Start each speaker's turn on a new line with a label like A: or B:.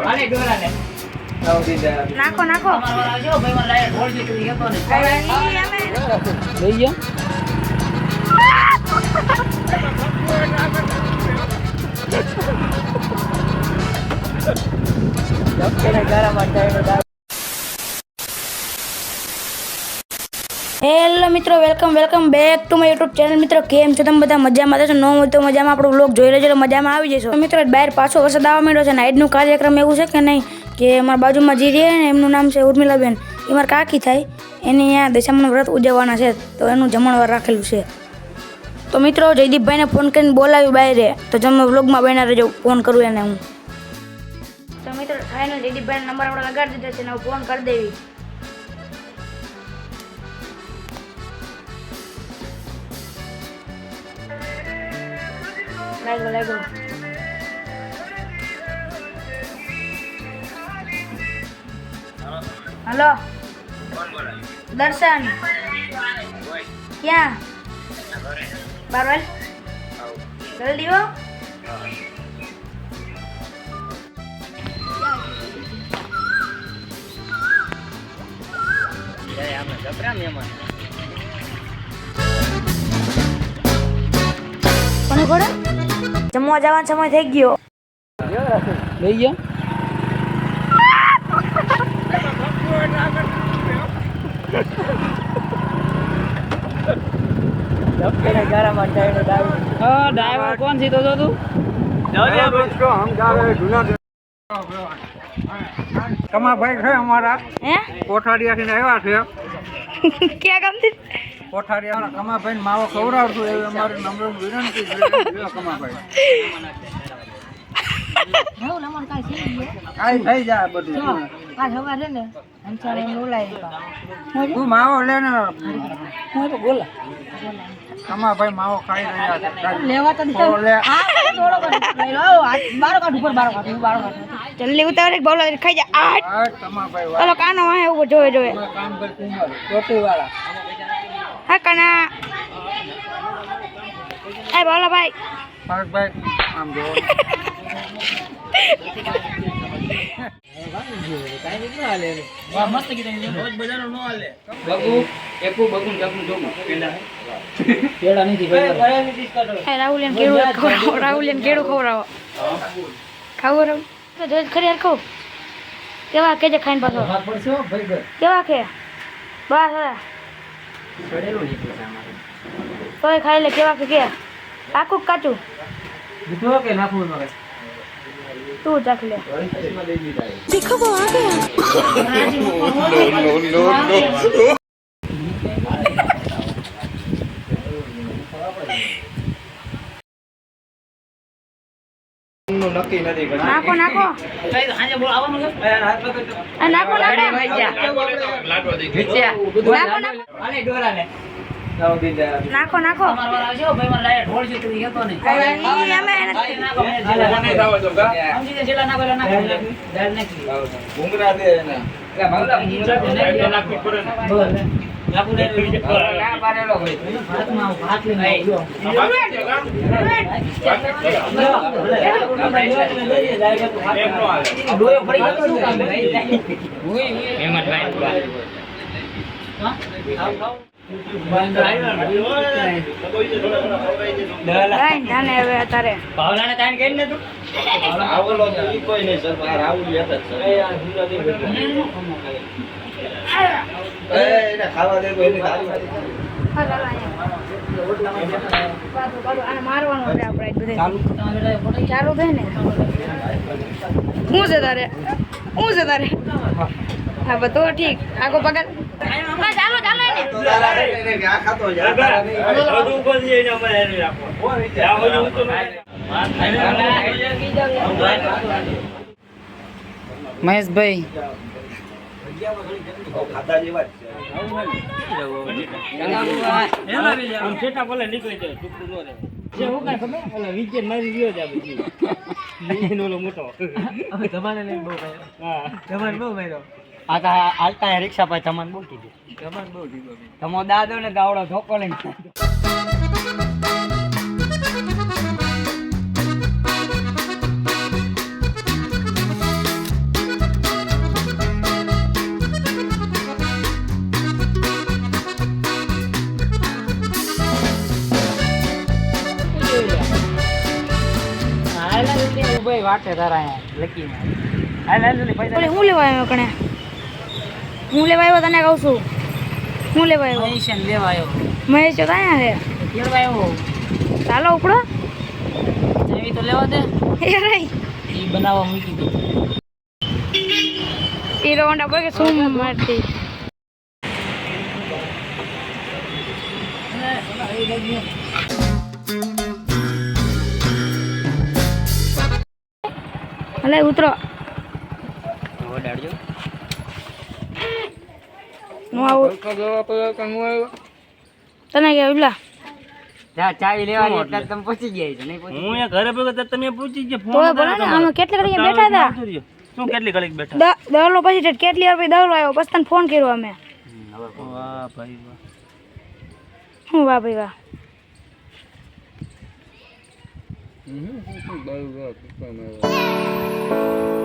A: હાલે ડોરા લે નાખો નાખો અમાર આવજો ભાઈ મને લાય ઢોળ જેટલી હતો ને લઈ ગયો હેલો મિત્રો, welcome back to my YouTube channel. મિત્રો કેમ છો તમે બધા? મજામાં થશો? ન હોય તો મજામાં આપણો વ્લોગ જોઈ લેજો, મજામાં આવી જશો. મિત્રો બહાર પાછો વરસાદ આવવા માંડ્યો છે. નાઈટનું કાર્યક્રમ એવું છે કે નહીં કે અમારા બાજુમાં જે રહે ને એમનું નામ છે ઉર્મિલાબેન, એ મારા કાકી થાય, એની અહીંયા દશામાનું વ્રત ઉજવવાના છે, તો એનું જમણવાર રાખેલું છે. તો મિત્રો જયદીપભાઈને ફોન કરીને બોલાવી બહાર, તો તમે વ્લોગમાં બન્યા રહેજો, ફોન કરું એને હું. તો મિત્રો ફાઇનલ જયદીપભાઈનો નંબર આપણે લગાડી દીધો છે ને ફોન કરી દેવી. લાગો हेलो दर्शन क्या बारवाल जल्दी हो કોને કોને જમવા જવાનો સમય થઈ ગયો. લઈ ગયો ड्राइवर कौन सी तो तू
B: कमा भाई है हमारा कोठारिया થી આવ્યા છે.
A: क्या काम थी
B: કોઠારિયા કમા ભાઈ માવો ખવડાવશું એવી અમારી નમ્ર વિનંતી છે. કમા ભાઈ કાઈ થઈ જાય બધું
A: આ સવારે ને અંચારે બોલાય
B: તું માવો લે ને.
A: હું તો બોલા
B: કમા ભાઈ માવો ખાઈ રહ્યા છે.
A: લેવા તો
B: લે
A: આ થોડો લઈ લો બારો કાઢ ઉપર બારો કાઢ જલ્દી ઉતાવળ બોલો ખાઈ જા આ
B: કમા ભાઈ
A: ચલો કાનો વાહે ઉભો જોવે
B: કામ કર કુમાર ટોટી વાળા
A: હા કાના એ બોલો ભાઈ
B: ભાઈ આમ જો
A: મસ્ત કીધું રોજ બજારો નો હાલે
B: બગુ એકુ બગુ જગનું જોમ પેડા નથી ભાઈ
A: રાહુલિયન કેળું ખવડાવો રાહુલિયન કેળું ખવડાવો ખાવું રાહુલ તો જોઈ ખરી યાર ખાવ કેવા કેજે ખાઈને પાછો
B: હાથ પડશે ભાઈ
A: કેવા કે બસ હવે
B: છોડેલું છે અમારે
A: તોય ખાઈ લે કેવા કે આખું કાચું
B: દીધો કે નાખવું ન
A: તું ચાખ લે
C: देखो वो आ गया
B: નક્કી નથી
A: નાખો નાખો નાખો નાખો નાખો નાખો
D: અમાર આવજો ભાઈ મને લાય ઢોળ જેટલી હતો ને
A: અમે
D: સમજી દે જેલા નાખો નાખો દાળ નાખી
B: ભૂંગરા દે એને એટલે ભાગલા નાખી પડે ને
D: લાગુ દે
B: ના પારેલો ભાઈ
D: ભાતમાં ભાત લઈને આવજો ડોયો પડી ગયો શું કામ એમાં ભાઈ હા આવ
A: જાને હવે તારે
D: ભાવલાને તાણ કેમ ને તું
B: આવલો ઈ કોઈ નહીં સર બહાર આવું લેતા છે એને ખાવા દે કોઈ એને ખાલી
A: મારવાનું છે આપણે બધે ચાલુ થાય ને શું છે તારે હા બધું ઠીક આગો પગાર ચાલો ચાલો એને
B: એને આ ખાતો જાય બધું ઉપર જઈને અમારે એને રાખો આ બધું તો
A: મહેશભાઈ
B: ખાતા જેવા
D: આમ છેટા બોલે નીકળી જાય ટુકડું નો રે જે હું કાઈ ખબર ઓલા વિકેટ મારી ગયો છે પછી લીનો લો મોટો હવે તમારે લઈને બહુ ભાઈ હા તમારે બહુ ભાઈ આ તા આલતા રિક્ષા પર તમને બહુ કીધું તમને બહુ કીધું તમો દાદો ને દાવડો ધોકો લઈને મારી વાટે તારા અહીંયા લકીમાં હાલ જલ્દી પૈસા
A: ઓલે હું લેવા આવ્યો કણે હું લેવા આવ્યો તને કહું છું હું લેવા આવ્યો
D: પૈસા લેવા આવ્યો
A: મહેશ તો અહીંયા છે
D: કેળવા આવ્યો
A: ચાલો ઉપડો
D: એવી તો લેવા દે
A: એ રહી
D: એ બનાવવા મૂકી દે
A: હીરો હોન્ડા પર કે શું મારતી હલે ઉતરો
D: ઓડાડજો
A: નું આવું તને કે ઉલા
D: જા ચાવી લેવાની એટલે તમે પહોંચી ગયા છો નહીં પહોંચી
B: હું અહીંયા ઘરે ભેગો તો તમે પૂછી ગયા
A: તો બોલો ને અમે કેટલી ઘડી બેઠા હતા
B: શું કેટલી ઘડીક બેઠા
A: દહલો પછી કેટલી વાર પછી દહલો આવ્યો પછી તને ફોન કર્યો અમે
B: વાહ ભાઈ વાહ
A: હું વાહ ભાઈ વાહ
C: બહુ